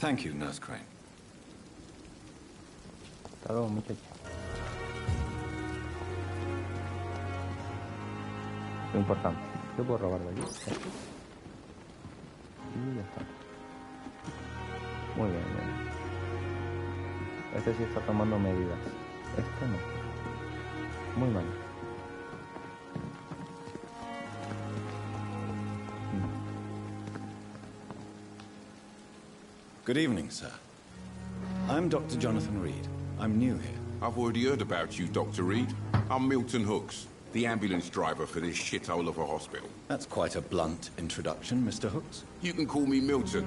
Thank you, Nurse Crane. Hasta luego, muchacho. Lo importante. ¿Qué puedo robar de aquí? Esto. Y ya está. Muy bien, bien. Este sí está tomando medidas. Este no. Muy mal. Good evening, sir. I'm Dr. Jonathan Reed. I'm new here. I've already heard about you, Dr. Reed. I'm Milton Hooks, the ambulance driver for this shithole of a hospital. That's quite a blunt introduction, Mr. Hooks. You can call me Milton.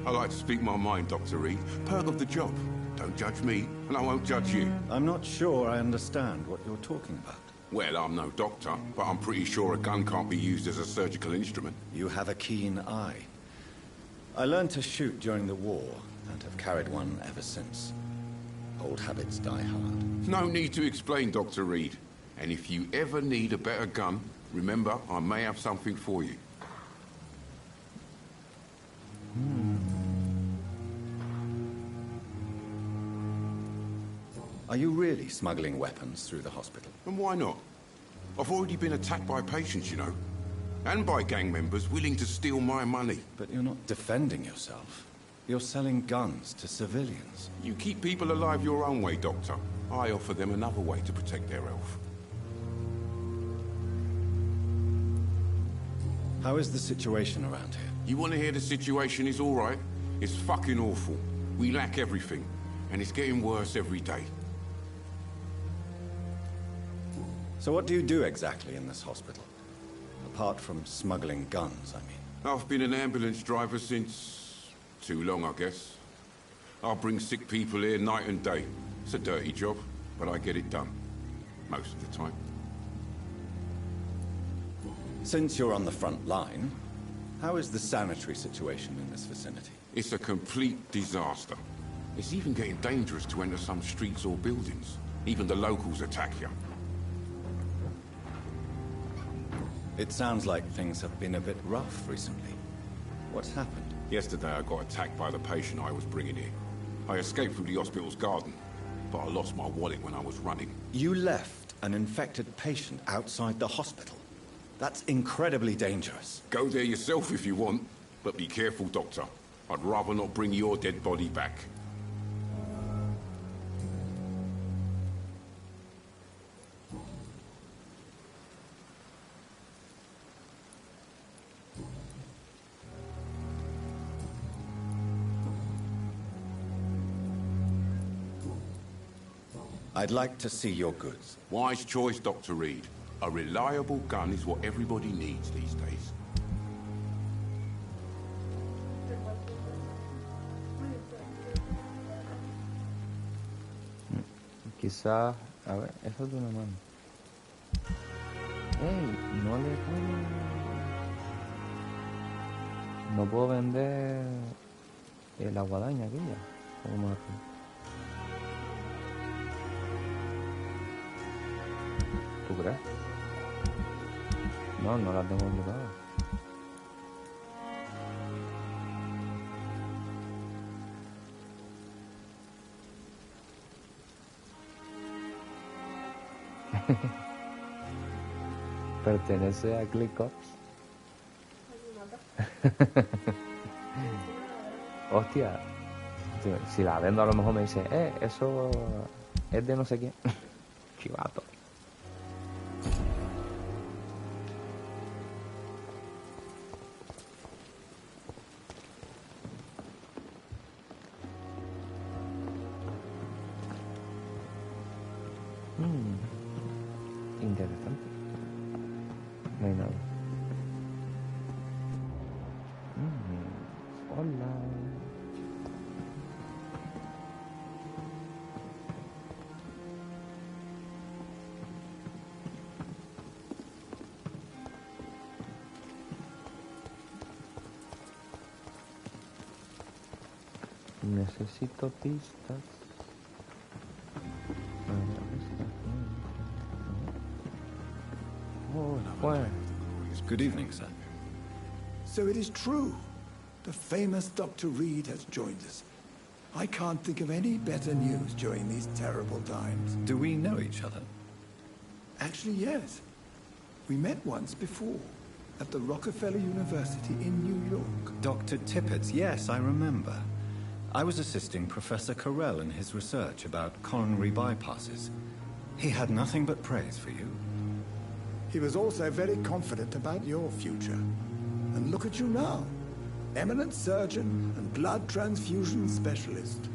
I like to speak my mind, Dr. Reed. Perk of the job. Don't judge me, and I won't judge you. I'm not sure I understand what you're talking about. Well, I'm no doctor, but I'm pretty sure a gun can't be used as a surgical instrument. You have a keen eye. I learned to shoot during the war, and have carried one ever since. Old habits die hard. No need to explain, Dr. Reed. And if you ever need a better gun, remember, I may have something for you. Are you really smuggling weapons through the hospital? And why not? I've already been attacked by patients, you know. And by gang members willing to steal my money. But you're not defending yourself. You're selling guns to civilians. You keep people alive your own way, Doctor. I offer them another way to protect their health. How is the situation around here? You want to hear the situation is all right? It's fucking awful. We lack everything. And it's getting worse every day. So what do you do exactly in this hospital? Apart from smuggling guns, I mean. I've been an ambulance driver since... too long, I guess. I'll bring sick people here night and day. It's a dirty job, but I get it done. Most of the time. Since you're on the front line, how is the sanitary situation in this vicinity? It's a complete disaster. It's even getting dangerous to enter some streets or buildings. Even the locals attack you. It sounds like things have been a bit rough recently. What's happened? Yesterday I got attacked by the patient I was bringing here. I escaped through the hospital's garden, but I lost my wallet when I was running. You left an infected patient outside the hospital? That's incredibly dangerous. Go there yourself if you want, but be careful, Doctor. I'd rather not bring your dead body back. I'd like to see your goods. Wise choice, Dr. Reed. A reliable gun is what everybody needs these days. Quizás... A ver, eso es de una mano. ¡Ey! No le puedo... No puedo vender... la guadaña aquella. ¿Cómo me hace? ¿Tú crees? No, no la tengo bloqueada. Pertenece a ClickOps. Hostia. Si la vendo a lo mejor me dice, eso es de no sé quién. Chivato. Interesante. No hay nada. Hola. Necesito pistas. Good evening, sir. So it is true. The famous Dr. Reed has joined us. I can't think of any better news during these terrible times. Do we know each other? Actually, yes. We met once before, at the Rockefeller University in New York. Dr. Tippett, yes, I remember. I was assisting Professor Carell in his research about coronary bypasses. He had nothing but praise for you. He was also very confident about your future. And look at you now. Eminent surgeon and blood transfusion specialist.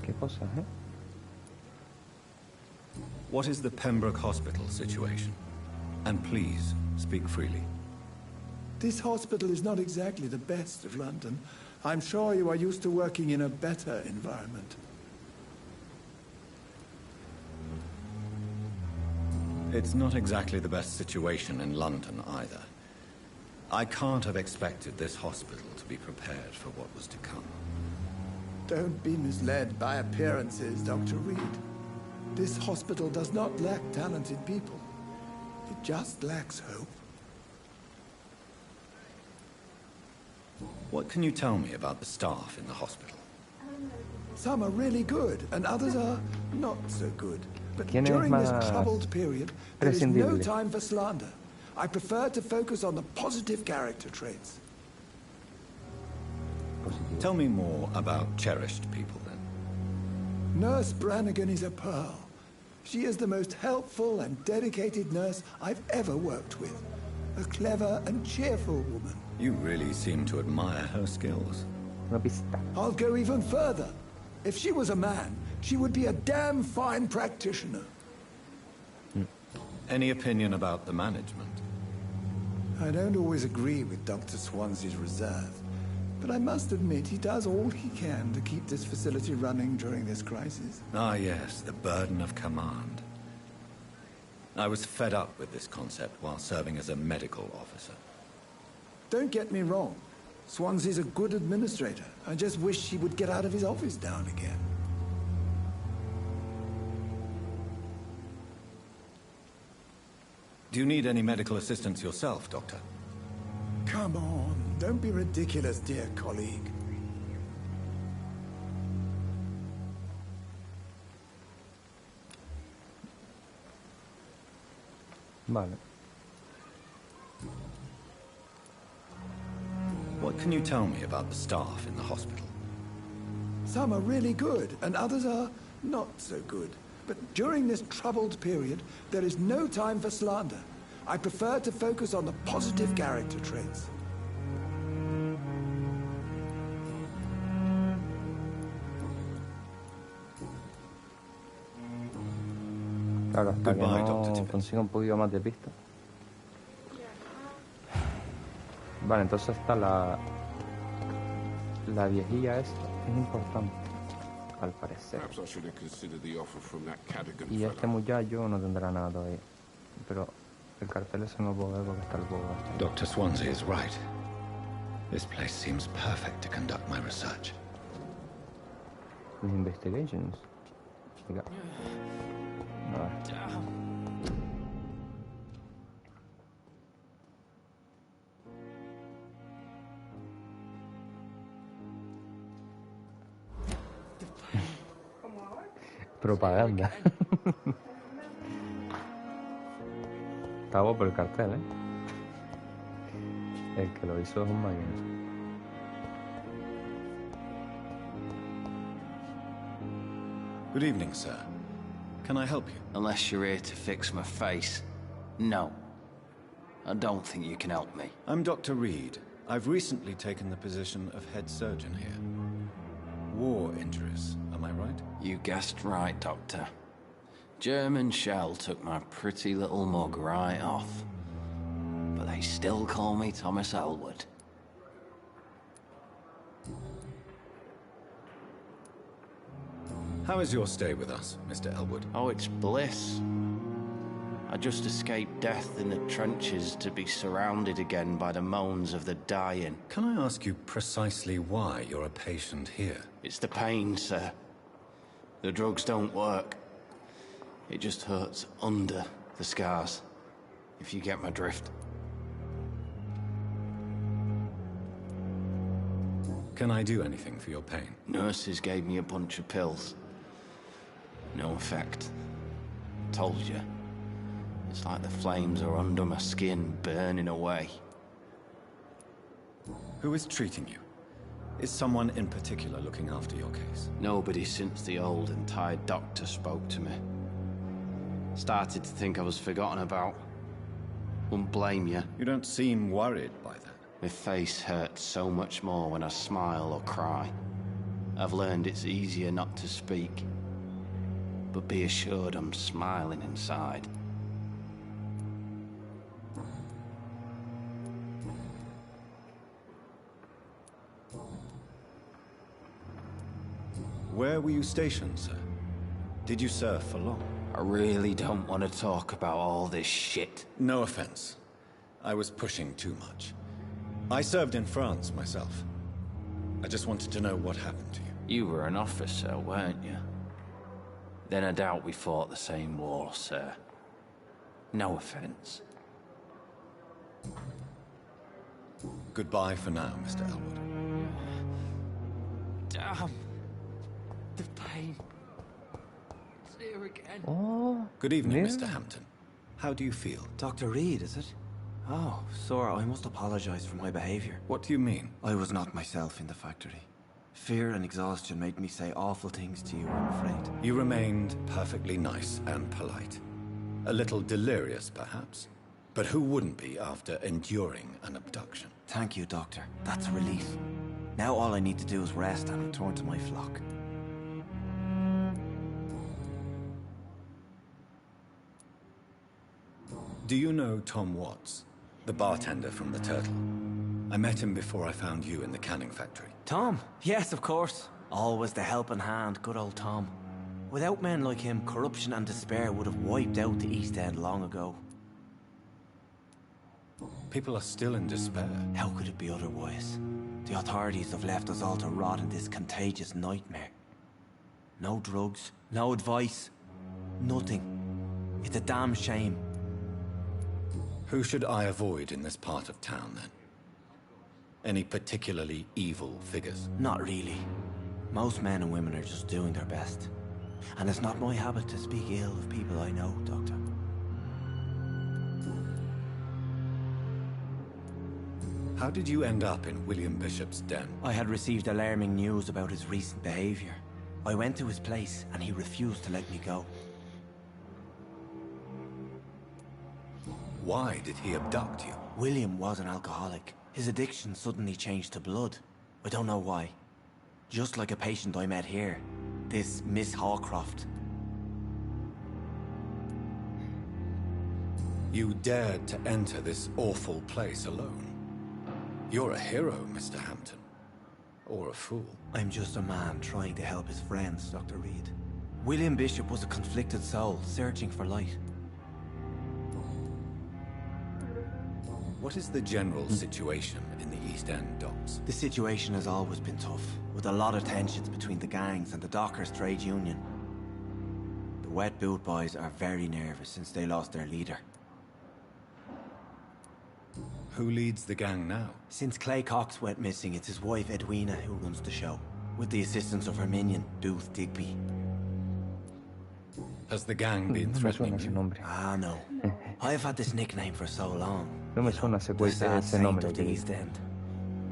¿Qué cosa, eh? What is the Pembroke Hospital situation? And please, speak freely. This hospital is not exactly the best of London. I'm sure you are used to working in a better environment. It's not exactly the best situation in London either. I can't have expected this hospital to be prepared for what was to come. Don't be misled by appearances, Dr. Reed. This hospital does not lack talented people. It just lacks hope. What can you tell me about the staff in the hospital? Some are really good, and others are not so good. But ¿Quién es during this más troubled period, there is no prescindible? time for slander. I prefer to focus on the positive character traits. Positivo. Tell me more about cherished people, then. Nurse Brannigan is a pearl. She is the most helpful and dedicated nurse I've ever worked with. A clever and cheerful woman. You really seem to admire her skills. Una pista. I'll go even further. If she was a man, she would be a damn fine practitioner. Any opinion about the management? I don't always agree with Dr. Swansea's reserve, but I must admit he does all he can to keep this facility running during this crisis. Ah, yes, the burden of command. I was fed up with this concept while serving as a medical officer. Don't get me wrong. Swansea's a good administrator. I just wish he would get out of his office now and again. Do you need any medical assistance yourself, Doctor? Come on, don't be ridiculous, dear colleague. Vale. What can you tell me about the staff in the hospital? Some are really good, and others are not so good. But during this troubled period, there is no time for slander. I prefer to focus on the positive character traits. Claro, hasta que Goodbye, no Dr. Tippett. consiga un poquito más de pista. Vale, entonces está la viejilla esta. Es importante, al parecer. Perhaps I should have considered the offer from that Cadogan Y fellow. este muchacho no tendrá nada todavía. Pero el cartel ese no lo puedo ver porque está el bobo este. Dr. Swansea is right. This place seems perfect to conduct my research. Mis investigations. Venga. A ver. Propaganda. Está guapo el cartel, ¿eh? El que lo hizo es un mayonesa. Good evening, sir. Can I help you? Unless you're here to fix my face. No. I don't think you can help me. I'm Dr. Reed. I've recently taken the position of head surgeon here. War injuries, am I right? You guessed right, Doctor. German shell took my pretty little mug right off. But they still call me Thomas Elwood. How is your stay with us, Mr. Elwood? Oh, it's bliss. I just escaped death in the trenches to be surrounded again by the moans of the dying. Can I ask you precisely why you're a patient here? It's the pain, sir. The drugs don't work. It just hurts under the scars, if you get my drift. Can I do anything for your pain? Nurses gave me a bunch of pills. No effect. Told you. It's like the flames are under my skin, burning away. Who is treating you? Is someone in particular looking after your case? Nobody since the old and tired doctor spoke to me. Started to think I was forgotten about. Wouldn't blame you. You don't seem worried by that. My face hurts so much more when I smile or cry. I've learned it's easier not to speak. But be assured I'm smiling inside. Where were you stationed, sir? Did you serve for long? I really don't want to talk about all this shit. No offense. I was pushing too much. I served in France myself. I just wanted to know what happened to you. You were an officer, weren't you? Then I doubt we fought the same war, sir. No offense. Goodbye for now, Mr. Elwood. Damn. The pain. It's here again. Oh, Good evening, mira. Mr. Hampton. How do you feel? Dr. Reed, is it? Oh, sir, I must apologize for my behavior. What do you mean? I was not myself in the factory. Fear and exhaustion made me say awful things to you, I'm afraid. You remained perfectly nice and polite. A little delirious, perhaps. But who wouldn't be after enduring an abduction? Thank you, Doctor. That's a relief. Now all I need to do is rest and return to my flock. Do you know Tom Watts, the bartender from the Turtle? I met him before I found you in the canning factory. Tom? Yes, of course. Always the helping hand, good old Tom. Without men like him, corruption and despair would have wiped out the East End long ago. People are still in despair. How could it be otherwise? The authorities have left us all to rot in this contagious nightmare. No drugs, no advice, nothing. It's a damn shame. Who should I avoid in this part of town, then? Any particularly evil figures? Not really. Most men and women are just doing their best. And it's not my habit to speak ill of people I know, Doctor. How did you end up in William Bishop's den? I had received alarming news about his recent behavior. I went to his place and he refused to let me go. Why did he abduct you? William was an alcoholic. His addiction suddenly changed to blood. I don't know why. Just like a patient I met here. This Miss Hawcroft. You dared to enter this awful place alone. You're a hero, Mr. Hampton. Or a fool. I'm just a man trying to help his friends, Dr. Reed. William Bishop was a conflicted soul, searching for light. What is the general situation in the East End docks? The situation has always been tough, with a lot of tensions between the gangs and the Dockers' trade union. The Wet Boot Boys are very nervous since they lost their leader. Who leads the gang now? Since Clay Cox went missing, it's his wife Edwina who runs the show, with the assistance of her minion, Booth Digby. Has the gang been No me threatening suena ese you? nombre. Ah, no. I've had this nickname for so long. No me suena ese, The sad ese saint nombre. of the East End.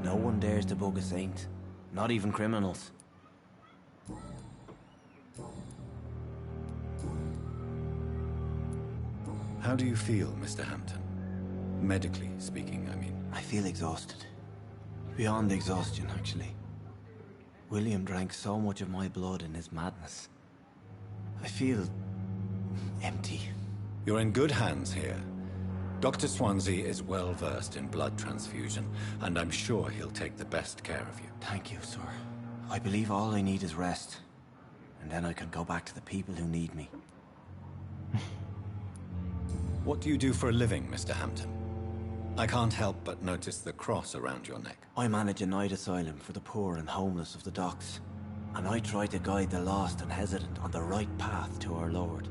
No one dares to bug a saint. Not even criminals. How do you feel, Mr. Hampton? Medically speaking, I mean. I feel exhausted. Beyond exhaustion, actually. William drank so much of my blood in his madness. I feel empty. You're in good hands here. Dr. Swansea is well versed in blood transfusion, and I'm sure he'll take the best care of you. Thank you, sir. I believe all I need is rest. And then I can go back to the people who need me. What do you do for a living, Mr. Hampton? I can't help but notice the cross around your neck. I manage a night asylum for the poor and homeless of the docks. And I try to guide the lost and hesitant on the right path to our Lord.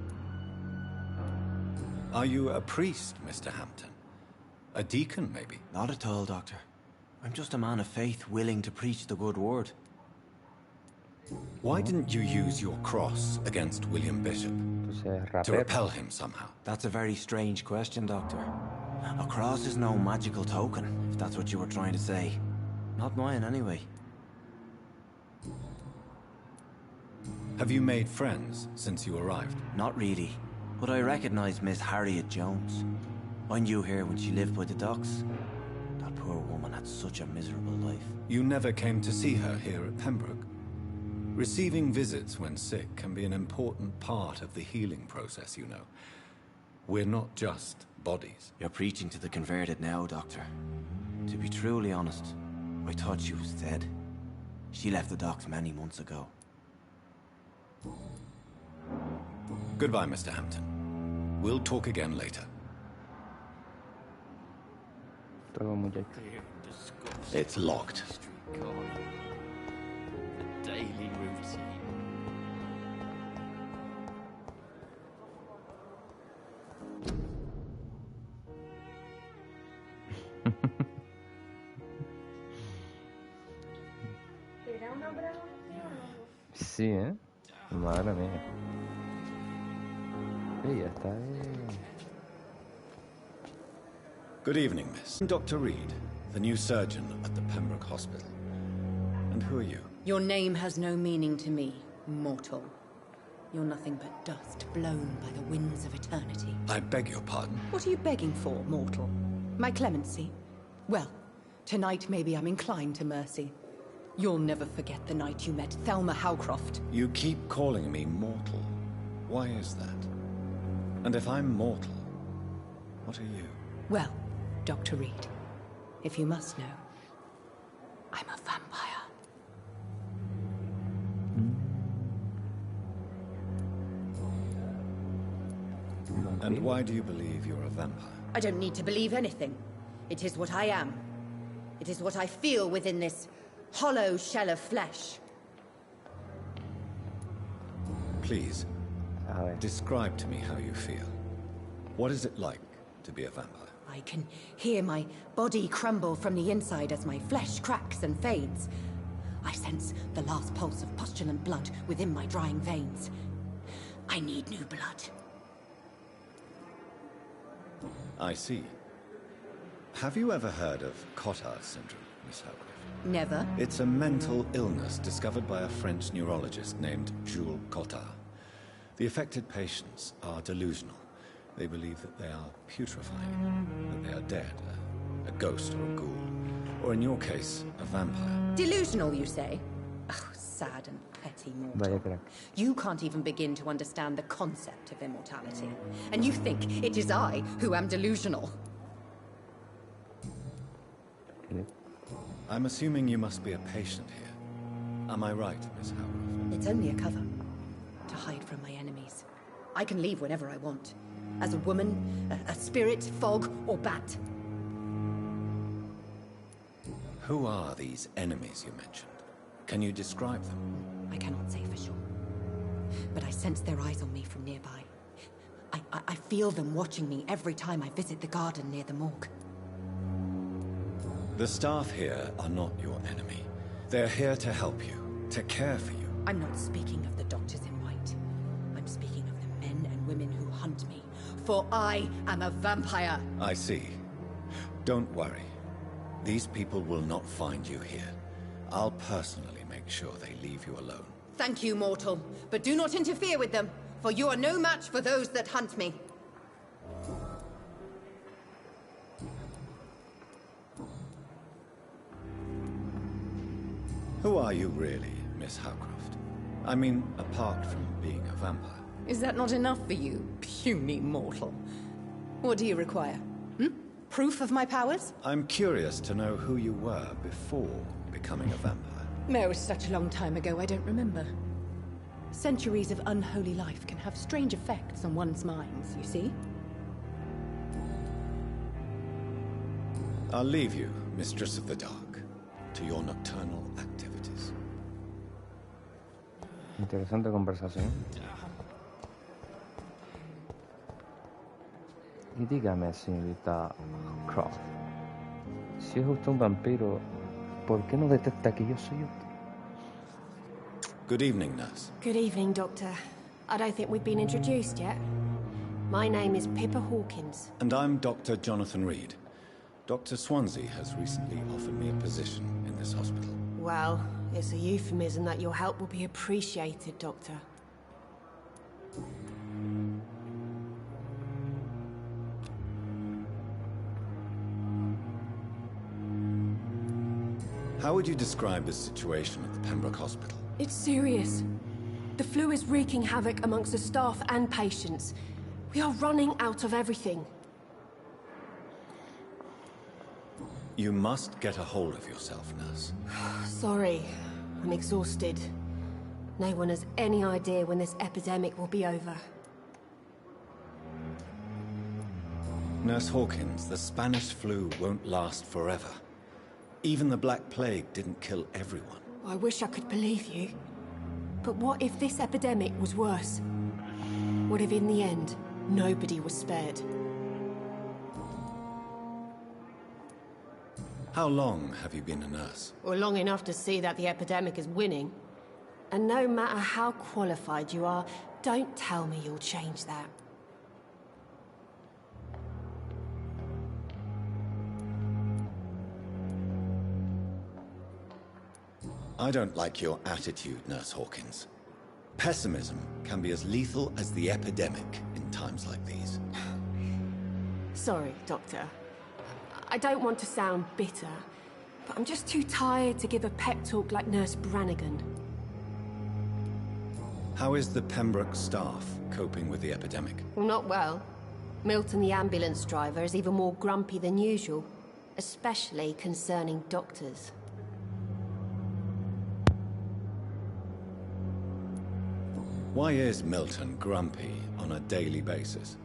Are you a priest, Mr. Hampton? A deacon, maybe? Not at all, Doctor. I'm just a man of faith willing to preach the good word. Why didn't you use your cross against William Bishop? Entonces, To rapero. repel him somehow? That's a very strange question, Doctor. A cross is no magical token, if that's what you were trying to say. Not mine, anyway. Have you made friends since you arrived? Not really. But I recognize Miss Harriet Jones. I knew her when she lived by the docks. That poor woman had such a miserable life. You never came to see her here at Pembroke? Receiving visits when sick can be an important part of the healing process, you know. We're not just bodies. You're preaching to the converted now, Doctor. To be truly honest, I thought she was dead. She left the docks many months ago. Goodbye, Mr. Hampton. We'll talk again later. Todo muchacho. It's locked. A daily routine. Sí, ¿eh? Madre mía. Sí, ya está. Good evening, miss. I'm Dr. Reed, the new surgeon at the Pembroke Hospital. And who are you? Your name has no meaning to me, mortal. You're nothing but dust blown by the winds of eternity. I beg your pardon. What are you begging for, mortal? My clemency? Well, tonight maybe I'm inclined to mercy. You'll never forget the night you met Thelma Howcroft. You keep calling me mortal. Why is that? And if I'm mortal, what are you? Well, Dr. Reed, if you must know, I'm a vampire. And why do you believe you're a vampire? I don't need to believe anything. It is what I am. It is what I feel within this hollow shell of flesh. Please, A ver. describe to me how you feel. What is it like to be a vampire? I can hear my body crumble from the inside as my flesh cracks and fades. I sense the last pulse of postulant blood within my drying veins. I need new blood. I see. Have you ever heard of Cotard syndrome, Miss Howcroft? Never. It's a mental illness discovered by a French neurologist named Jules Cotard. The affected patients are delusional. They believe that they are putrefying, that they are dead, a ghost or a ghoul, or in your case, a vampire. Delusional, you say? Oh, sad and petty mortal. Vaya crack. You can't even begin to understand the concept of immortality. And you think it is I who am delusional. I'm assuming you must be a patient here. Am I right, Miss Howcroft? It's only a cover. To hide from my enemies. I can leave whenever I want. As a woman, a spirit, fog, or bat. Who are these enemies you mentioned? Can you describe them? I cannot say for sure. But I sense their eyes on me from nearby. I feel them watching me every time I visit the garden near the morgue. The staff here are not your enemy. They're here to help you, to care for you. I'm not speaking of the doctors in white. I'm speaking of the men and women who hunt me. For I am a vampire. I see. Don't worry. These people will not find you here. I'll personally make sure they leave you alone. Thank you, mortal. But do not interfere with them, for you are no match for those that hunt me. Who are you really, Miss Howcroft? I mean, apart from being a vampire. Is that not enough for you, puny mortal? What do you require? Proof of my powers? I'm curious to know who you were before becoming a vampire. No, such a long time ago, I don't remember. Centuries of unholy life can have strange effects on one's minds, you see? I'll leave you, Mistress of the Dark, to your nocturnal activities. Interesante conversación. Y dígame, señorita Croft, Si es usted un vampiro, ¿por qué no detecta que yo soy usted? Good evening, nurse. Good evening, Doctor. I don't think we've been introduced yet. My name is Pippa Hawkins. And I'm Dr. Jonathan Reed. Dr. Swansea has recently offered me a position in this hospital. Well, it's a euphemism that your help will be appreciated, Doctor. How would you describe the situation at the Pembroke Hospital? It's serious. The flu is wreaking havoc amongst the staff and patients. We are running out of everything. You must get a hold of yourself, nurse. Sorry, I'm exhausted. No one has any idea when this epidemic will be over. Nurse Hawkins, the Spanish flu won't last forever. Even the Black Plague didn't kill everyone. I wish I could believe you. But what if this epidemic was worse? What if in the end, nobody was spared? How long have you been a nurse? Well, long enough to see that the epidemic is winning. And no matter how qualified you are, don't tell me you'll change that. I don't like your attitude, Nurse Hawkins. Pessimism can be as lethal as the epidemic in times like these. Sorry, Doctor. I don't want to sound bitter, but I'm just too tired to give a pep talk like Nurse Brannigan. How is the Pembroke staff coping with the epidemic? Well, not well. Milton, the ambulance driver, is even more grumpy than usual, especially concerning doctors. Why is Milton grumpy on a daily basis?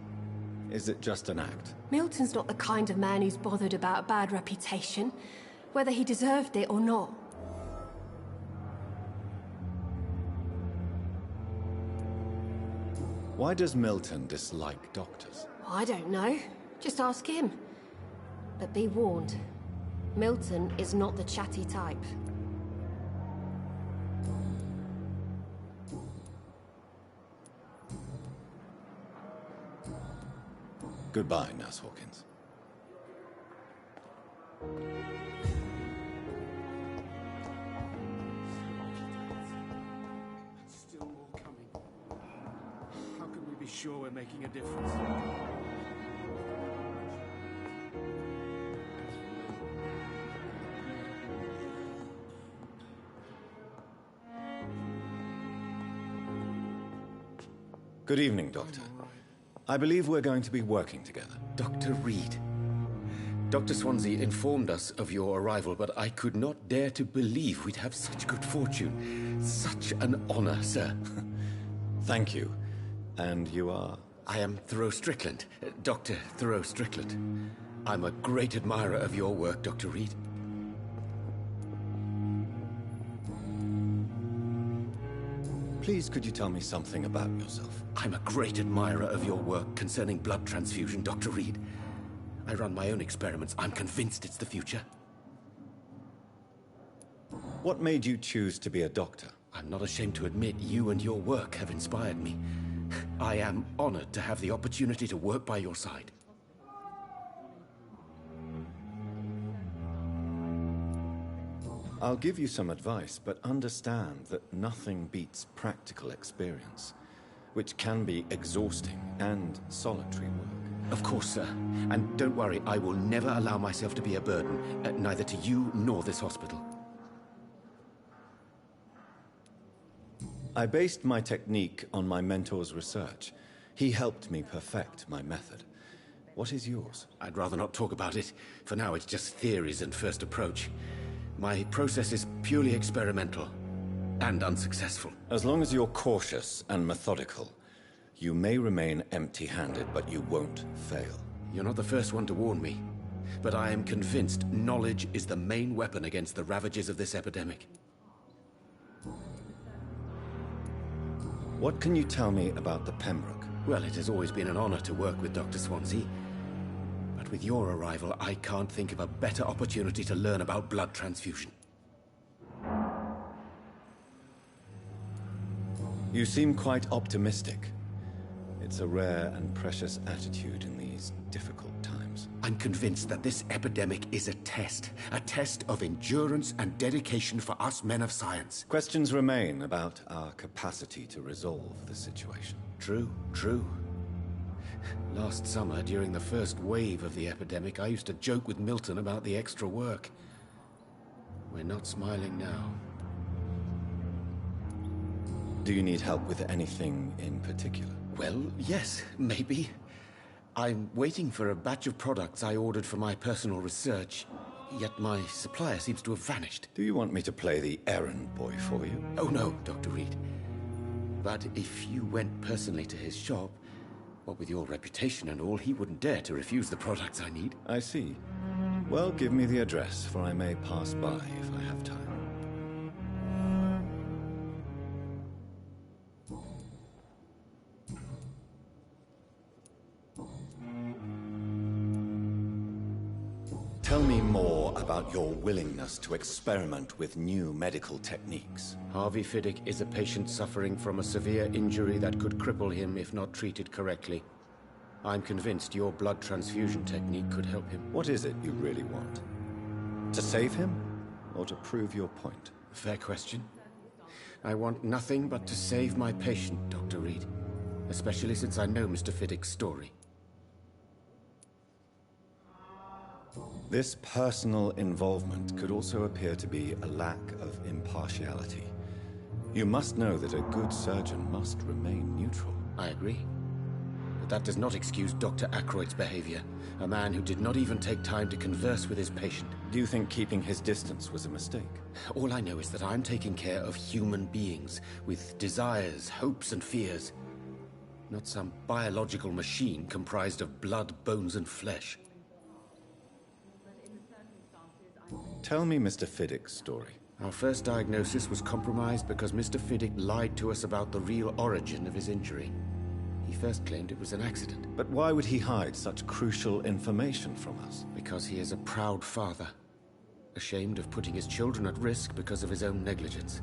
Is it just an act? Milton's not the kind of man who's bothered about a bad reputation, whether he deserved it or not. Why does Milton dislike doctors? I don't know. Just ask him. But be warned, Milton is not the chatty type. Goodbye, Nurse Hawkins. Still more coming. How can we be sure we're making a difference? Good evening, Doctor. I believe we're going to be working together. Dr. Reed. Dr. Swansea informed us of your arrival, but I could not dare to believe we'd have such good fortune. Such an honor, sir. Thank you. And you are? I am Thoreau Strickland, Dr. Thoreau Strickland. I'm a great admirer of your work, Dr. Reed. Please, could you tell me something about yourself? I'm a great admirer of your work concerning blood transfusion, Dr. Reed. I run my own experiments. I'm convinced it's the future. What made you choose to be a doctor? I'm not ashamed to admit you and your work have inspired me. I am honored to have the opportunity to work by your side. I'll give you some advice, but understand that nothing beats practical experience, which can be exhausting and solitary work. Of course, sir. And don't worry, I will never allow myself to be a burden, neither to you nor this hospital. I based my technique on my mentor's research. He helped me perfect my method. What is yours? I'd rather not talk about it. For now, it's just theories and first approach. My process is purely experimental and unsuccessful. As long as you're cautious and methodical, you may remain empty-handed, but you won't fail. You're not the first one to warn me, but I am convinced knowledge is the main weapon against the ravages of this epidemic. What can you tell me about the Pembroke? Well, it has always been an honor to work with Dr. Swansea. But But with your arrival, I can't think of a better opportunity to learn about blood transfusion. You seem quite optimistic. It's a rare and precious attitude in these difficult times. I'm convinced that this epidemic is a test of endurance and dedication for us men of science. Questions remain about our capacity to resolve the situation. True. Last summer, during the first wave of the epidemic, I used to joke with Milton about the extra work. We're not smiling now. Do you need help with anything in particular? Well, yes, maybe. I'm waiting for a batch of products I ordered for my personal research, yet my supplier seems to have vanished. Do you want me to play the errand boy for you? Oh no, Dr. Reed. But if you went personally to his shop, what with your reputation and all, he wouldn't dare to refuse the products I need. I see. Well, give me the address, for I may pass by if I have time. Tell me more about your willingness to experiment with new medical techniques. Harvey Fiddick is a patient suffering from a severe injury that could cripple him if not treated correctly. I'm convinced your blood transfusion technique could help him. What is it you really want? To save him, or to prove your point? Fair question. I want nothing but to save my patient, Dr. Reed. Especially since I know Mr. Fiddick's story. This personal involvement could also appear to be a lack of impartiality. You must know that a good surgeon must remain neutral. I agree. But that does not excuse Dr. Ackroyd's behavior. A man who did not even take time to converse with his patient. Do you think keeping his distance was a mistake? All I know is that I'm taking care of human beings with desires, hopes, and fears. Not some biological machine comprised of blood, bones, and flesh. Tell me Mr. Fiddick's story. Our first diagnosis was compromised because Mr. Fiddick lied to us about the real origin of his injury. He first claimed it was an accident. But why would he hide such crucial information from us? Because he is a proud father, ashamed of putting his children at risk because of his own negligence.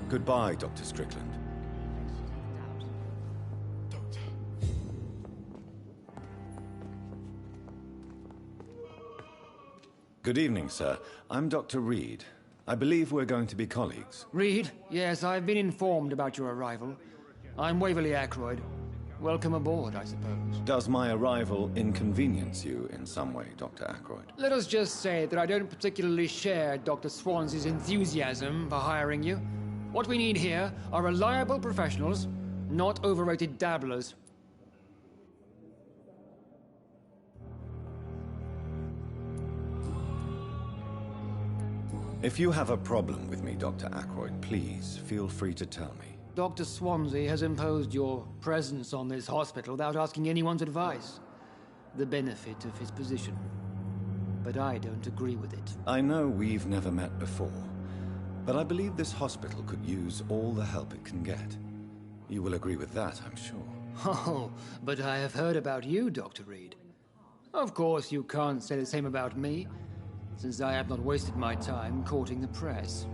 Goodbye, Dr. Strickland. Good evening, sir. I'm Dr. Reed. I believe we're going to be colleagues. Reed? Yes, I've been informed about your arrival. I'm Waverly Ackroyd. Welcome aboard, I suppose. Does my arrival inconvenience you in some way, Dr. Ackroyd? Let us just say that I don't particularly share Dr. Swansea's enthusiasm for hiring you. What we need here are reliable professionals, not overrated dabblers. If you have a problem with me, Dr. Ackroyd, please feel free to tell me. Dr. Swansea has imposed your presence on this hospital without asking anyone's advice. The benefit of his position. But I don't agree with it. I know we've never met before, but I believe this hospital could use all the help it can get. You will agree with that, I'm sure. Oh, but I have heard about you, Dr. Reed. Of course you can't say the same about me, since I have not wasted my time courting the press.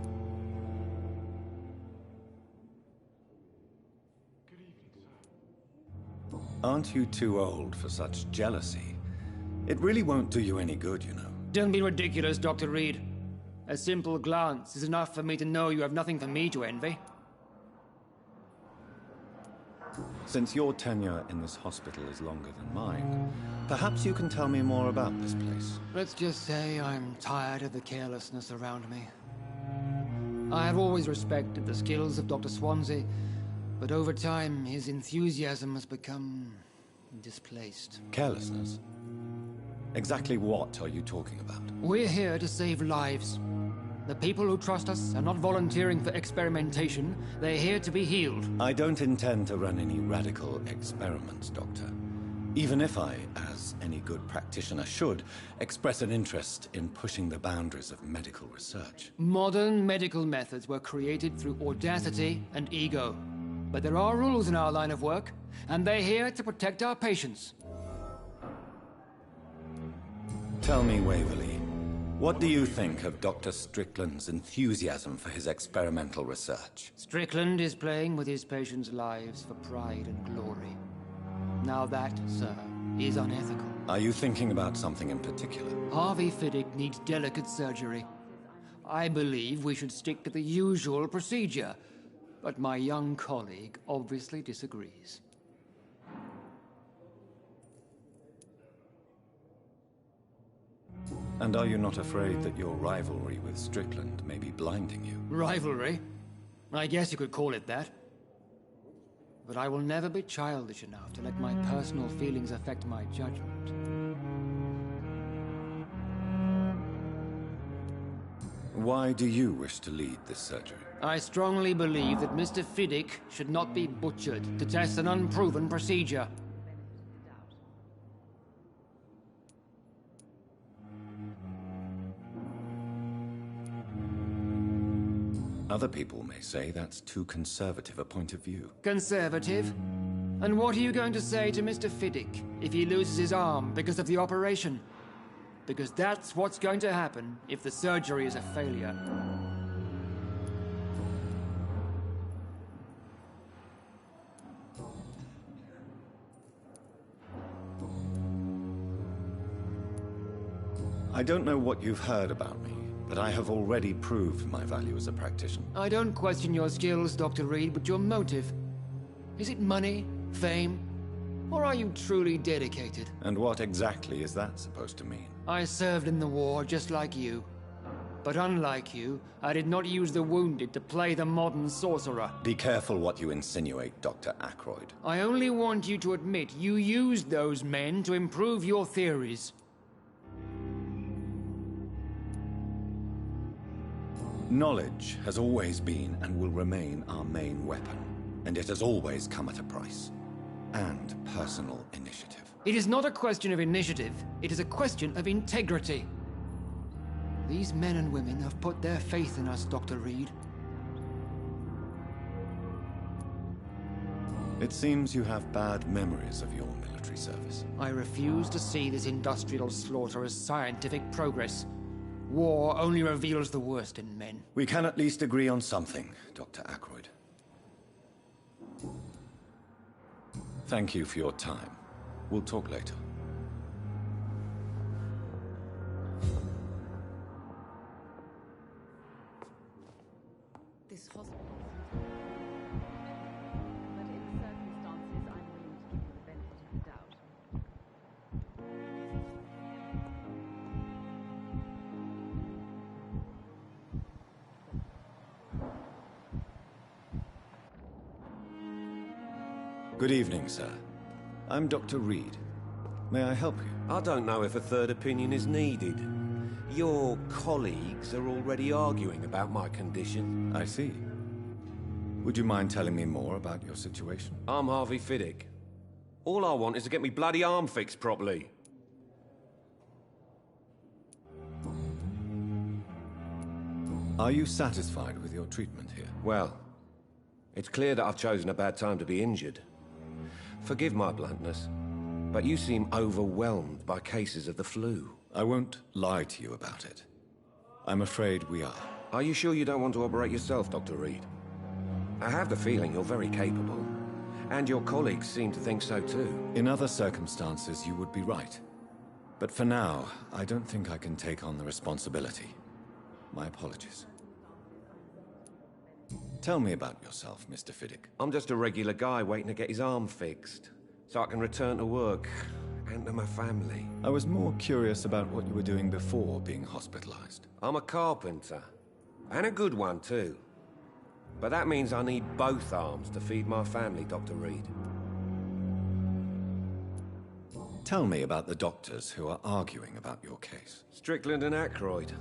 Aren't you too old for such jealousy? It really won't do you any good, you know. Don't be ridiculous, Dr. Reed. A simple glance is enough for me to know you have nothing for me to envy. Since your tenure in this hospital is longer than mine, perhaps you can tell me more about this place. Let's just say I'm tired of the carelessness around me. I have always respected the skills of Dr. Swansea, but over time his enthusiasm has become displaced. Carelessness? Exactly what are you talking about? We're here to save lives. The people who trust us are not volunteering for experimentation. They're here to be healed. I don't intend to run any radical experiments, Doctor. Even if I, as any good practitioner should, express an interest in pushing the boundaries of medical research. Modern medical methods were created through audacity and ego. But there are rules in our line of work, and they're here to protect our patients. Tell me, Waverly, what do you think of Dr. Strickland's enthusiasm for his experimental research? Strickland is playing with his patients' lives for pride and glory. Now that, sir, is unethical. Are you thinking about something in particular? Harvey Fiddick needs delicate surgery. I believe we should stick to the usual procedure, but my young colleague obviously disagrees. And are you not afraid that your rivalry with Strickland may be blinding you? Rivalry? I guess you could call it that. But I will never be childish enough to let my personal feelings affect my judgment. Why do you wish to lead this surgery? I strongly believe that Mr. Fiddick should not be butchered to test an unproven procedure. Other people may say that's too conservative a point of view. Conservative? And what are you going to say to Mr. Fiddick if he loses his arm because of the operation? Because that's what's going to happen if the surgery is a failure. I don't know what you've heard about me, but I have already proved my value as a practitioner. I don't question your skills, Dr. Reed, but your motive. Is it money, fame, or are you truly dedicated? And what exactly is that supposed to mean? I served in the war just like you. But unlike you, I did not use the wounded to play the modern sorcerer. Be careful what you insinuate, Dr. Ackroyd. I only want you to admit you used those men to improve your theories. Knowledge has always been and will remain our main weapon, and it has always come at a price. And personal initiative. It is not a question of initiative, it is a question of integrity. These men and women have put their faith in us, Dr. Reed. It seems you have bad memories of your military service. I refuse to see this industrial slaughter as scientific progress. War only reveals the worst in men. We can at least agree on something, Dr. Ackroyd. Thank you for your time. We'll talk later. This hospital... But in circumstances, I'm willing to give you the benefit of the doubt. Good evening, sir. I'm Dr. Reed. May I help you? I don't know if a third opinion is needed. Your colleagues are already arguing about my condition. I see. Would you mind telling me more about your situation? I'm Harvey Fiddick. All I want is to get me bloody arm fixed properly. Are you satisfied with your treatment here? Well, it's clear that I've chosen a bad time to be injured. Forgive my bluntness, but you seem overwhelmed by cases of the flu. I won't lie to you about it. I'm afraid we are. Are you sure you don't want to operate yourself, Dr. Reed? I have the feeling you're very capable, and your colleagues seem to think so too. In other circumstances, you would be right. But for now, I don't think I can take on the responsibility. My apologies. Tell me about yourself, Mr. Fiddick. I'm just a regular guy waiting to get his arm fixed, so I can return to work and to my family. I was more curious about what you were doing before being hospitalized. I'm a carpenter, and a good one too. But that means I need both arms to feed my family, Dr. Reed. Tell me about the doctors who are arguing about your case. Strickland and Ackroyd.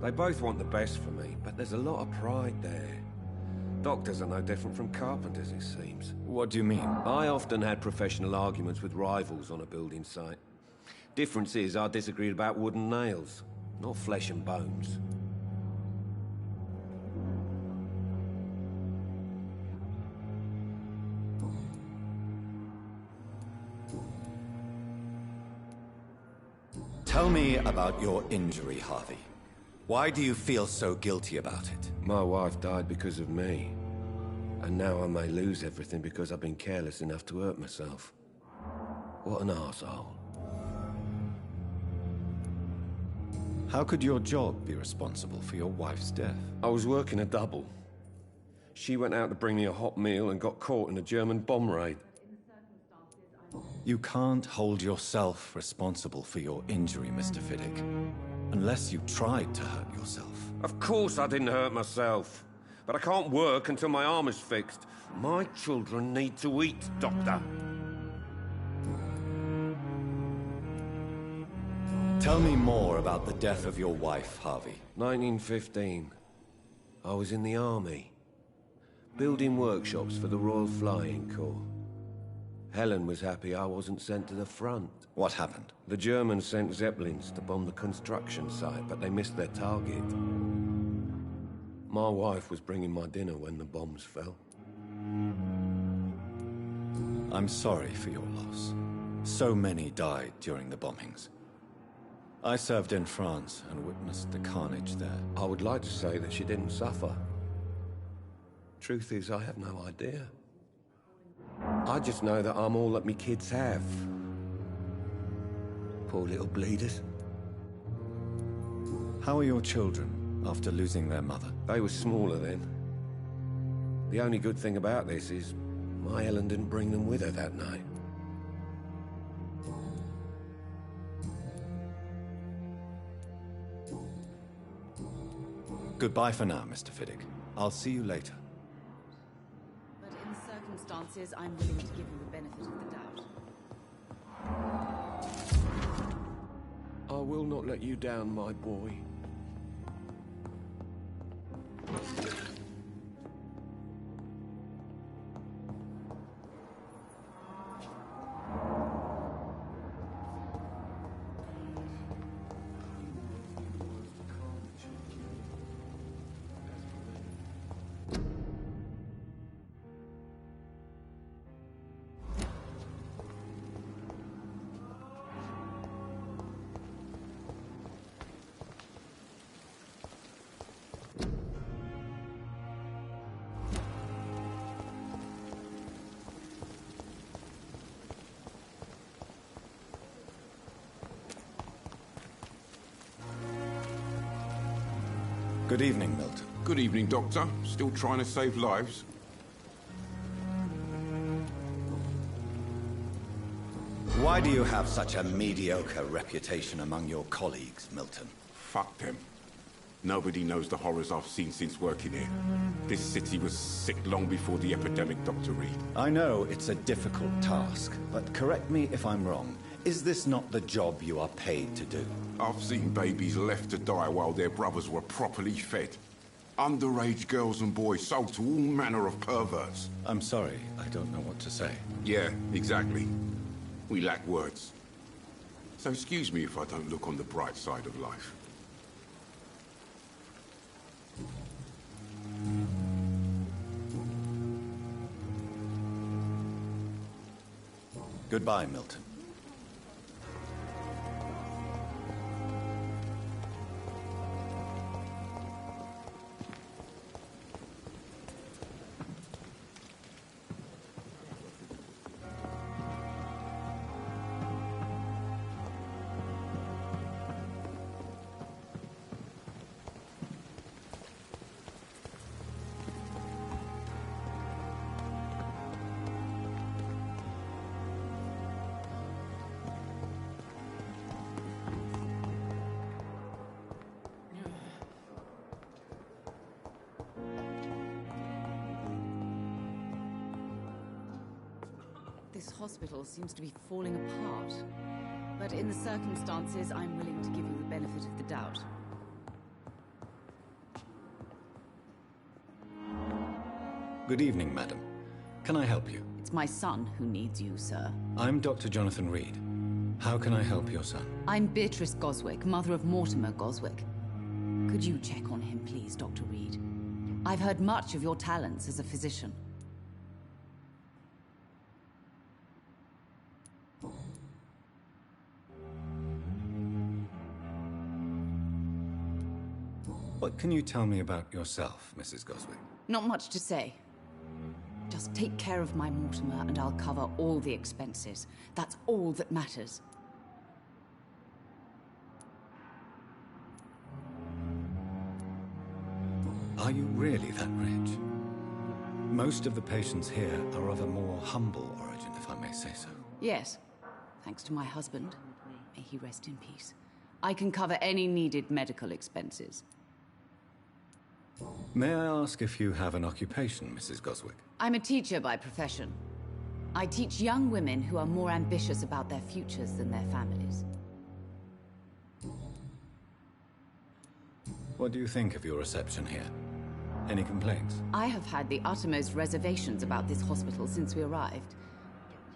They both want the best for me, but there's a lot of pride there. Doctors are no different from carpenters, it seems. What do you mean? I often had professional arguments with rivals on a building site. Difference is, I disagreed about wooden nails, not flesh and bones. Tell me about your injury, Harvey. Why do you feel so guilty about it? My wife died because of me. And now I may lose everything because I've been careless enough to hurt myself. What an arsehole. How could your job be responsible for your wife's death? I was working a double. She went out to bring me a hot meal and got caught in a German bomb raid. You can't hold yourself responsible for your injury, Mr. Fiddick. Unless you tried to hurt yourself. Of course I didn't hurt myself. But I can't work until my arm is fixed. My children need to eat, Doctor. Tell me more about the death of your wife, Harvey. 1915. I was in the army. Building workshops for the Royal Flying Corps. Helen was happy I wasn't sent to the front. What happened? The Germans sent Zeppelins to bomb the construction site, but they missed their target. My wife was bringing my dinner when the bombs fell. I'm sorry for your loss. So many died during the bombings. I served in France and witnessed the carnage there. I would like to say that she didn't suffer. Truth is, I have no idea. I just know that I'm all that me kids have. Poor little bleeders. How are your children after losing their mother? They were smaller then. The only good thing about this is my Helen didn't bring them with her that night. Goodbye for now, Mr. Fiddick. I'll see you later. But in the circumstances, I'm willing to give you the benefit of the doubt. I will not let you down, my boy. Good evening, Milton. Good evening, Doctor. Still trying to save lives? Why do you have such a mediocre reputation among your colleagues, Milton? Fuck them. Nobody knows the horrors I've seen since working here. This city was sick long before the epidemic, Dr. Reed. I know it's a difficult task, but correct me if I'm wrong. Is this not the job you are paid to do? I've seen babies left to die while their brothers were properly fed. Underage girls and boys sold to all manner of perverts. I'm sorry, I don't know what to say. Yeah, exactly. We lack words. So excuse me if I don't look on the bright side of life. Goodbye, Milton. This hospital seems to be falling apart. But in the circumstances, I'm willing to give you the benefit of the doubt. Good evening, madam. Can I help you? It's my son who needs you, sir. I'm Dr. Jonathan Reed. How can I help your son? I'm Beatrice Goswick, mother of Mortimer Goswick. Could you check on him, please, Dr. Reed? I've heard much of your talents as a physician. What can you tell me about yourself, Mrs. Goswick? Not much to say. Just take care of my Mortimer and I'll cover all the expenses. That's all that matters. Are you really that rich? Most of the patients here are of a more humble origin, if I may say so. Yes. Thanks to my husband. May he rest in peace. I can cover any needed medical expenses. May I ask if you have an occupation, Mrs. Goswick? I'm a teacher by profession. I teach young women who are more ambitious about their futures than their families. What do you think of your reception here? Any complaints? I have had the uttermost reservations about this hospital since we arrived.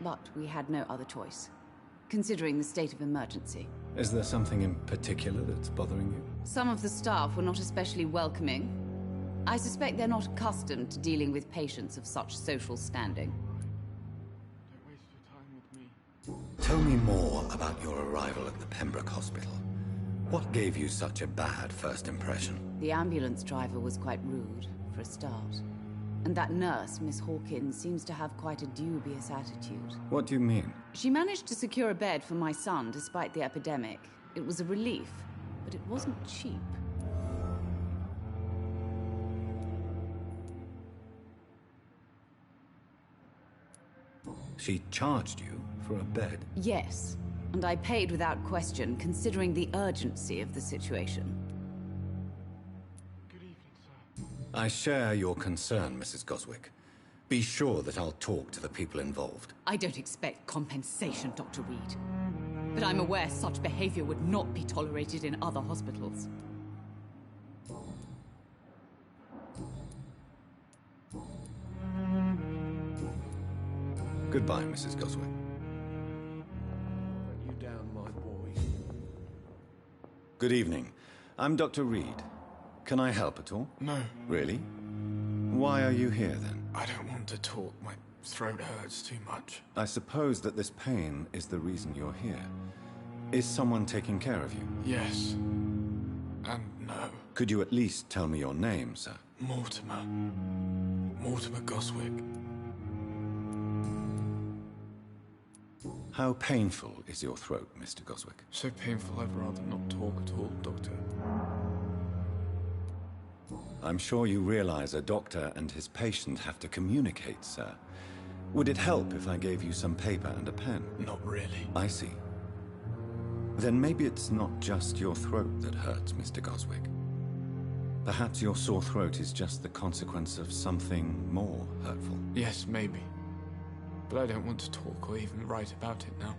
But we had no other choice, considering the state of emergency. Is there something in particular that's bothering you? Some of the staff were not especially welcoming. I suspect they're not accustomed to dealing with patients of such social standing. Don't waste your time with me. Tell me more about your arrival at the Pembroke Hospital. What gave you such a bad first impression? The ambulance driver was quite rude, for a start. And that nurse, Miss Hawkins, seems to have quite a dubious attitude. What do you mean? She managed to secure a bed for my son despite the epidemic. It was a relief, but it wasn't cheap. She charged you for a bed? Yes, and I paid without question, considering the urgency of the situation. Good evening, sir. I share your concern, Mrs. Goswick. Be sure that I'll talk to the people involved. I don't expect compensation, Dr. Reed. But I'm aware such behavior would not be tolerated in other hospitals. Goodbye, Mrs. Goswick. Let you down, my boy. Good evening. I'm Dr. Reed. Can I help at all? No, Really? Why are you here, then? I don't want to talk. My throat hurts too much. I suppose that this pain is the reason you're here. Is someone taking care of you? Yes. And no. Could you at least tell me your name, sir? Mortimer. Mortimer Goswick. How painful is your throat, Mr. Goswick? So painful I'd rather not talk at all, Doctor. I'm sure you realize a doctor and his patient have to communicate, sir. Would it help if I gave you some paper and a pen? Not really. I see. Then maybe it's not just your throat that hurts, Mr. Goswick. Perhaps your sore throat is just the consequence of something more hurtful. Yes, maybe. But I don't want to talk or even write about it now.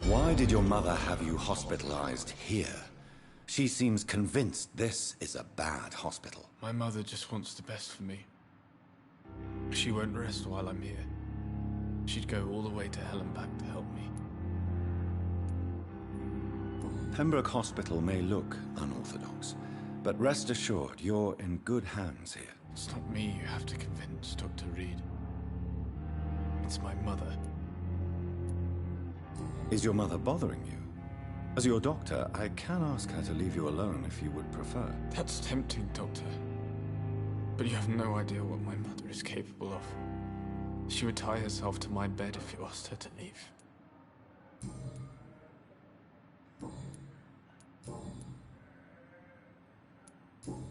Why did your mother have you hospitalized here? She seems convinced this is a bad hospital. My mother just wants the best for me. She won't rest while I'm here. She'd go all the way to hell and back to help me. Pembroke Hospital may look unorthodox, but rest assured you're in good hands here. It's not me you have to convince, Dr. Reed. It's my mother. Is your mother bothering you? As your doctor, I can ask her to leave you alone if you would prefer. That's tempting, Doctor. But you have no idea what my mother is capable of. She would tie herself to my bed if you asked her to leave.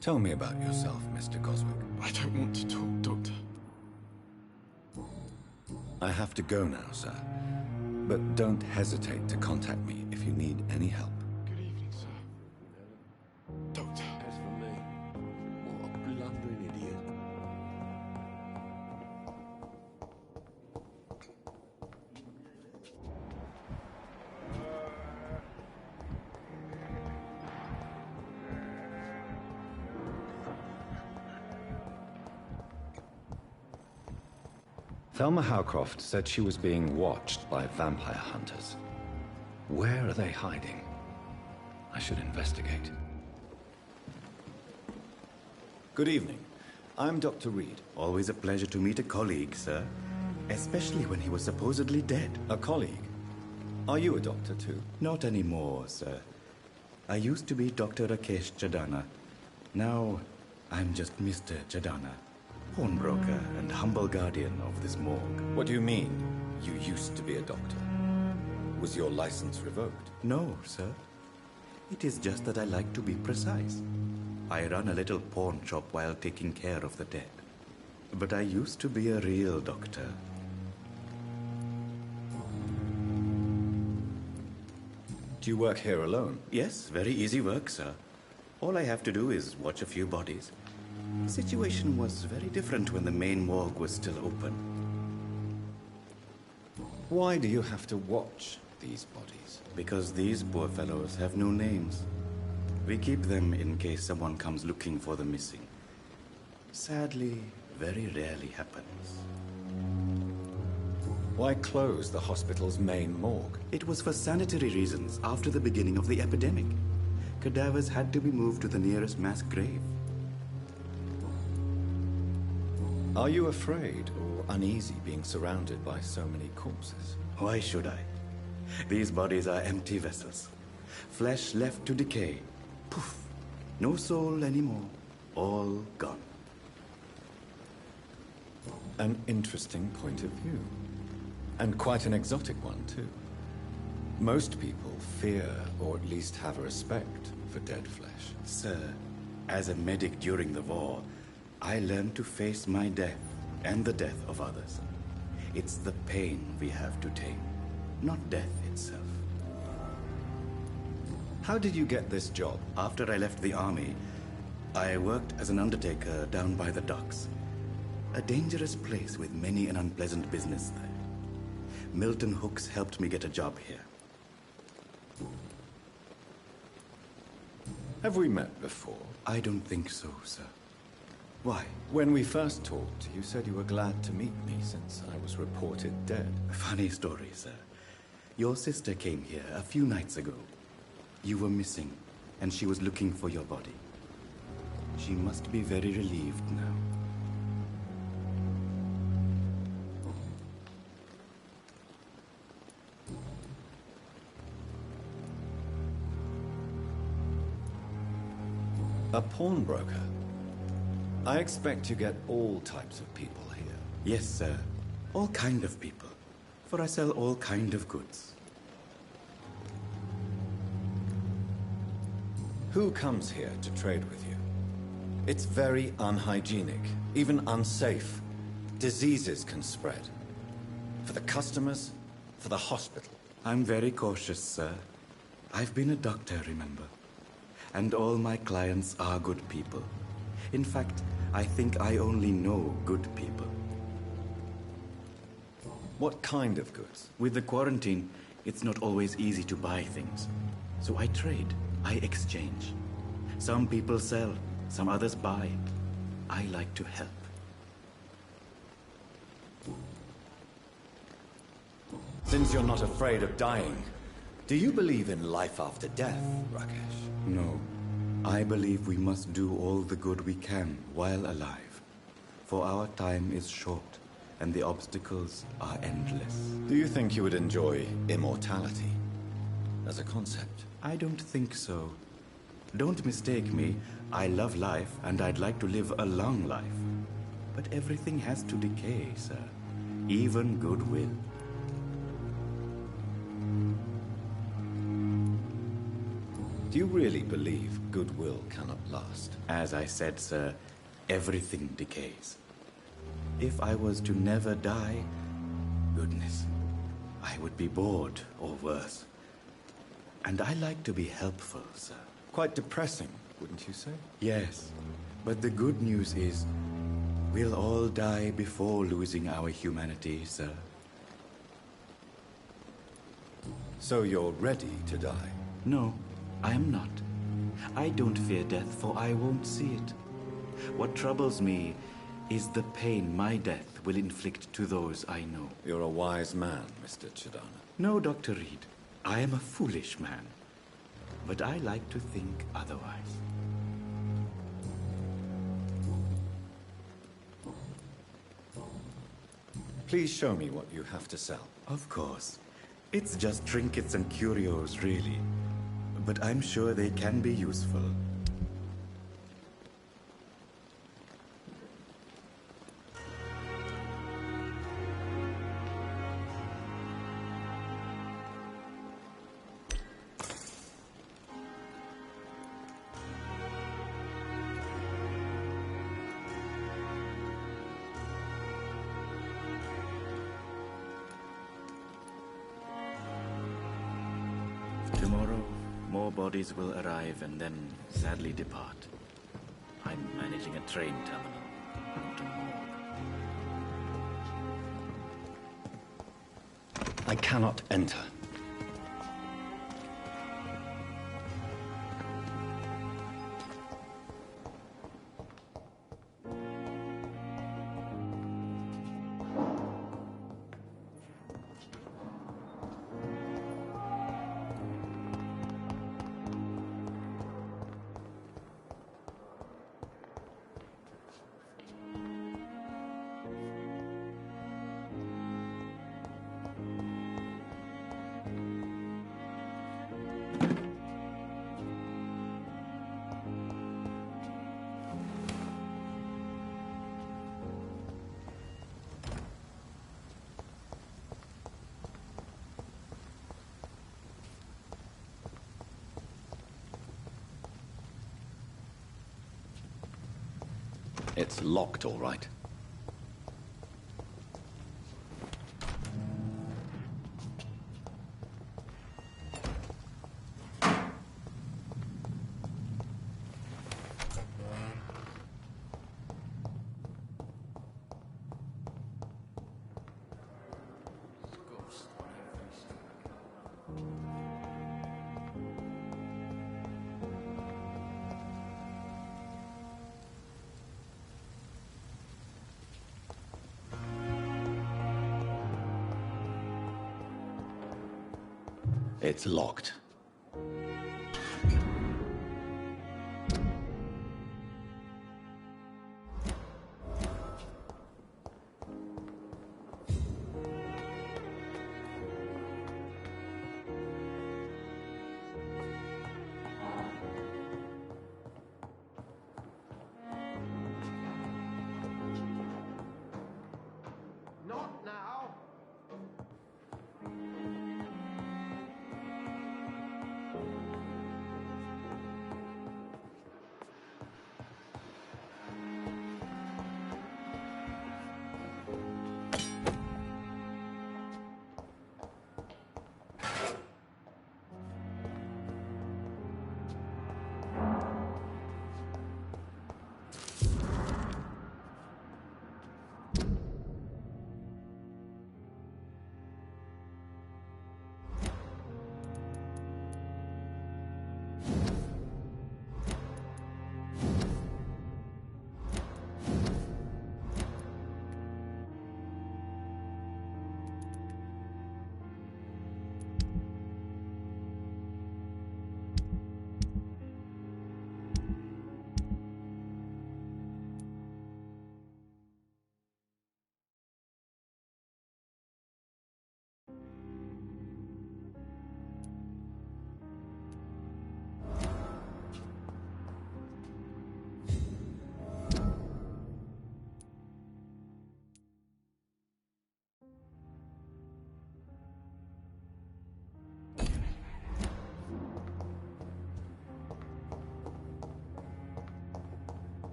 Tell me about yourself, Mr. Goswick. I don't want to talk, Doctor. I have to go now, sir. But don't hesitate to contact me if you need any help. Good evening, sir. Doctor. As for me, what a blundering idiot. Thelma Howcroft said she was being watched by vampire hunters. Where are they hiding? I should investigate. Good evening. I'm Dr. Reed. Always a pleasure to meet a colleague, sir. Especially when he was supposedly dead. A colleague? Are you a doctor too? Not anymore, sir. I used to be Dr. Rakesh Chadana. Now, I'm just Mr. Chadana, pawnbroker and humble guardian of this morgue. What do you mean, you used to be a doctor? Was your license revoked? No, sir. It is just that I like to be precise. I run a little pawn shop while taking care of the dead. But I used to be a real doctor. Do you work here alone? Yes, very easy work, sir. All I have to do is watch a few bodies. The situation was very different when the main morgue was still open. Why do you have to watch these bodies? Because these poor fellows have no names. We keep them in case someone comes looking for the missing. Sadly, very rarely happens. Why close the hospital's main morgue? It was for sanitary reasons after the beginning of the epidemic. Cadavers had to be moved to the nearest mass grave. Are you afraid or uneasy being surrounded by so many corpses? Why should I? These bodies are empty vessels. Flesh left to decay. Poof. No soul anymore. All gone. An interesting point of view. And quite an exotic one, too. Most people fear, or at least have a respect, for dead flesh. Sir, as a medic during the war, I learned to face my death and the death of others. It's the pain we have to tame, not death itself. How did you get this job? After I left the army, I worked as an undertaker down by the docks. A dangerous place with many an unpleasant business there. Milton Hooks helped me get a job here. Have we met before? I don't think so, sir. Why? When we first talked, you said you were glad to meet me since I was reported dead. Funny story, sir. Your sister came here a few nights ago. You were missing, and she was looking for your body. She must be very relieved now. A pawnbroker? I expect you get all types of people here. Yes, sir. All kind of people. For I sell all kind of goods. Who comes here to trade with you? It's very unhygienic, even unsafe. Diseases can spread. For the customers, for the hospital. I'm very cautious, sir. I've been a doctor, remember? And all my clients are good people. In fact, I think I only know good people. What kind of goods? With the quarantine, it's not always easy to buy things. So I trade, I exchange. Some people sell, some others buy. I like to help. Since you're not afraid of dying, do you believe in life after death, Rakesh? No. I believe we must do all the good we can while alive. For our time is short, and the obstacles are endless. Do you think you would enjoy immortality as a concept? I don't think so. Don't mistake me. I love life, and I'd like to live a long life. But everything has to decay, sir. Even goodwill. Do you really believe goodwill cannot last? As I said, sir, everything decays. If I was to never die, goodness, I would be bored or worse. And I like to be helpful, sir. Quite depressing, wouldn't you say? Yes, but the good news is, we'll all die before losing our humanity, sir. So you're ready to die? No, I am not. I don't fear death, for I won't see it. What troubles me is the pain my death will inflict to those I know. You're a wise man, Mr. Chidana. No, Dr. Reed. I am a foolish man. But I like to think otherwise. Please show me what you have to sell. Of course. It's just trinkets and curios, really. But I'm sure they can be useful. Tomorrow, more bodies will arrive and then sadly depart. I'm managing a train terminal, not a morgue. I cannot enter. It's locked, all right. It's locked. Not now.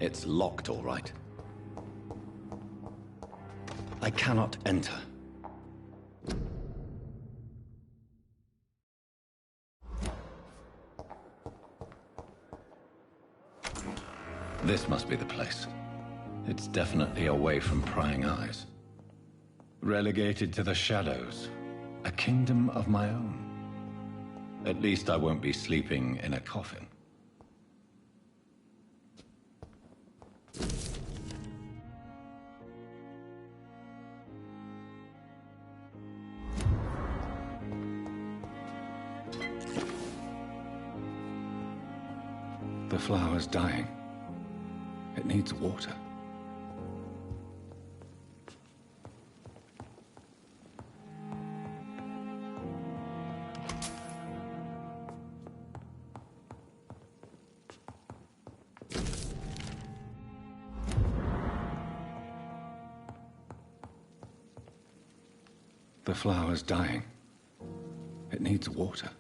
It's locked, all right. I cannot enter. This must be the place. It's definitely away from prying eyes. Relegated to the shadows. A kingdom of my own. At least I won't be sleeping in a coffin. The flower's dying. It needs water. The flower's dying. It needs water.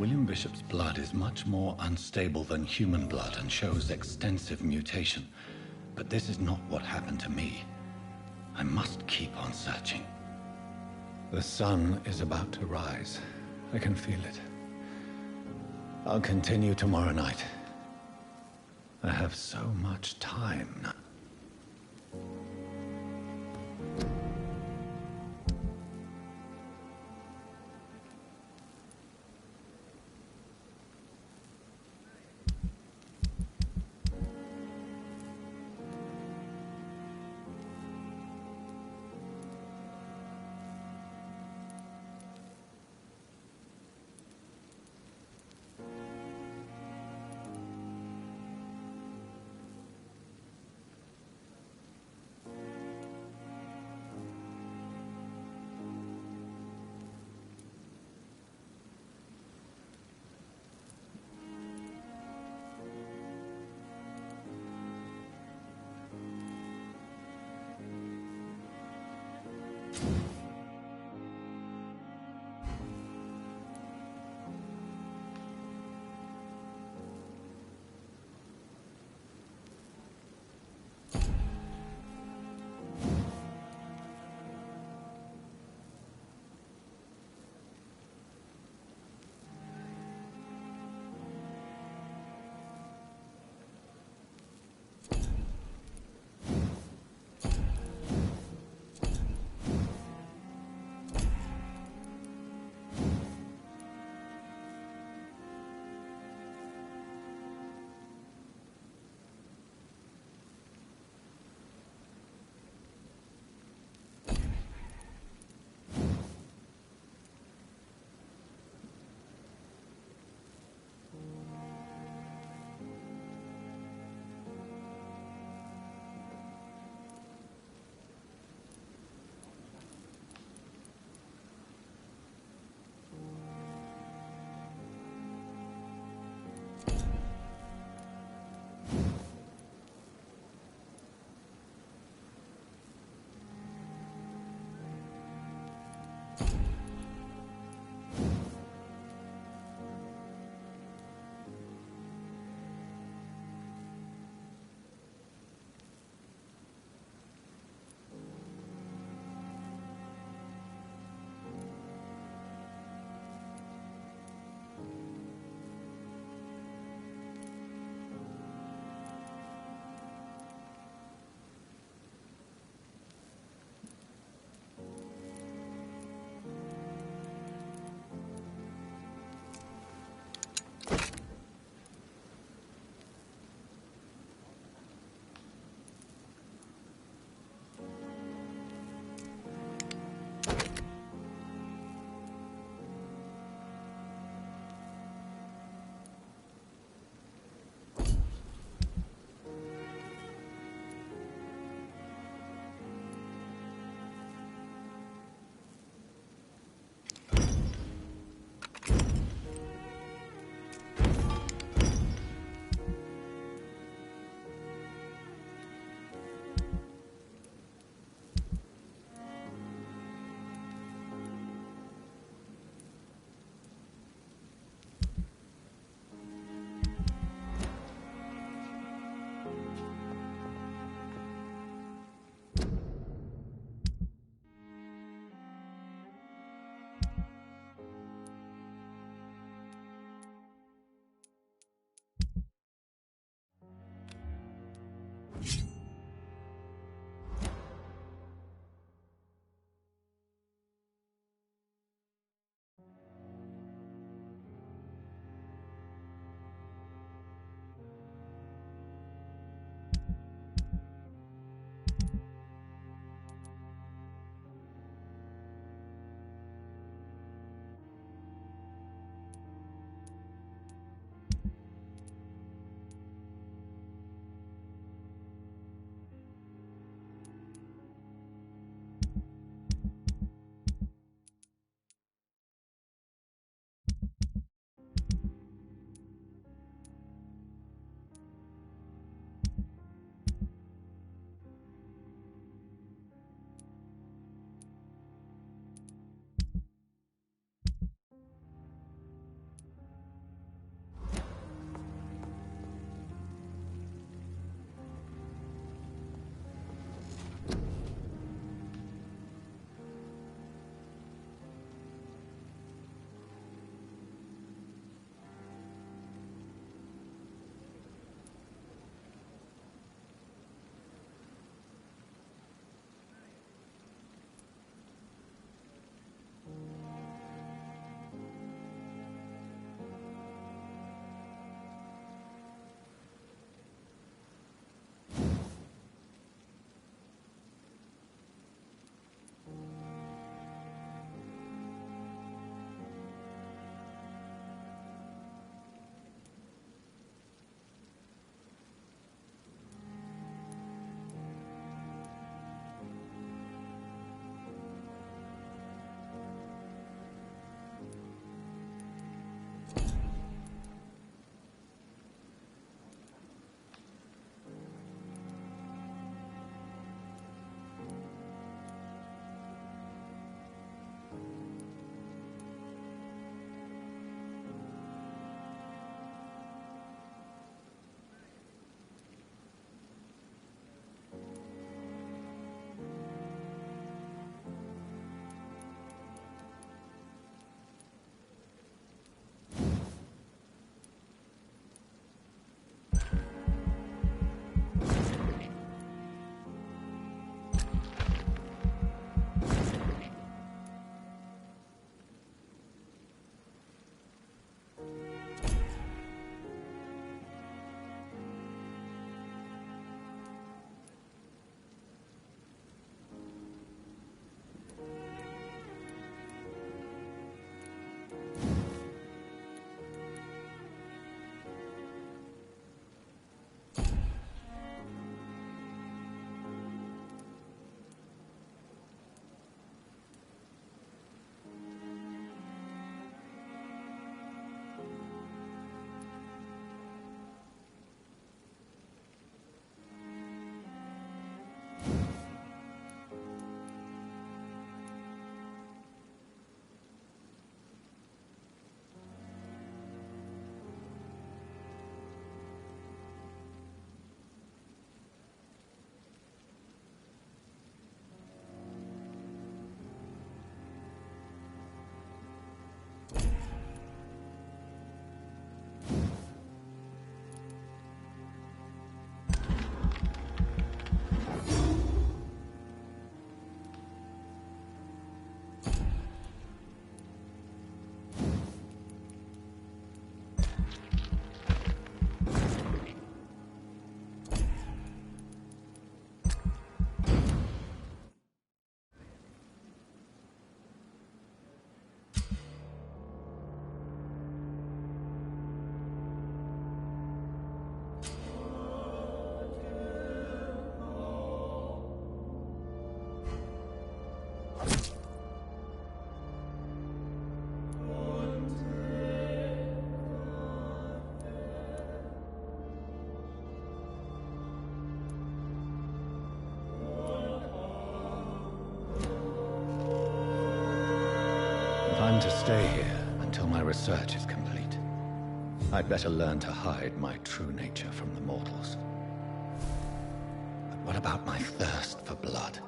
William Bishop's blood is much more unstable than human blood and shows extensive mutation. But this is not what happened to me. I must keep on searching. The sun is about to rise. I can feel it. I'll continue tomorrow night. I have so much time now. stay here until my research is complete. I'd better learn to hide my true nature from the mortals. But what about my thirst for blood?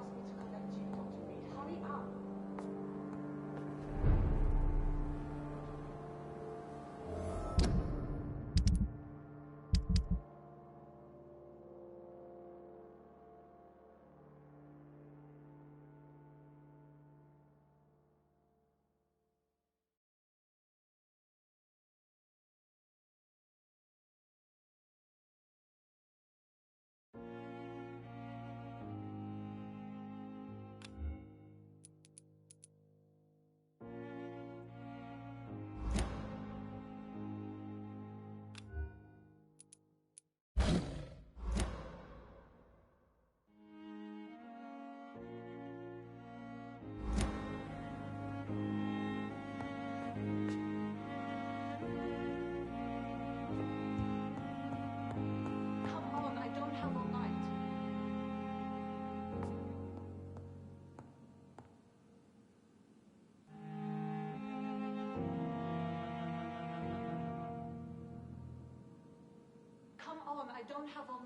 I don't have all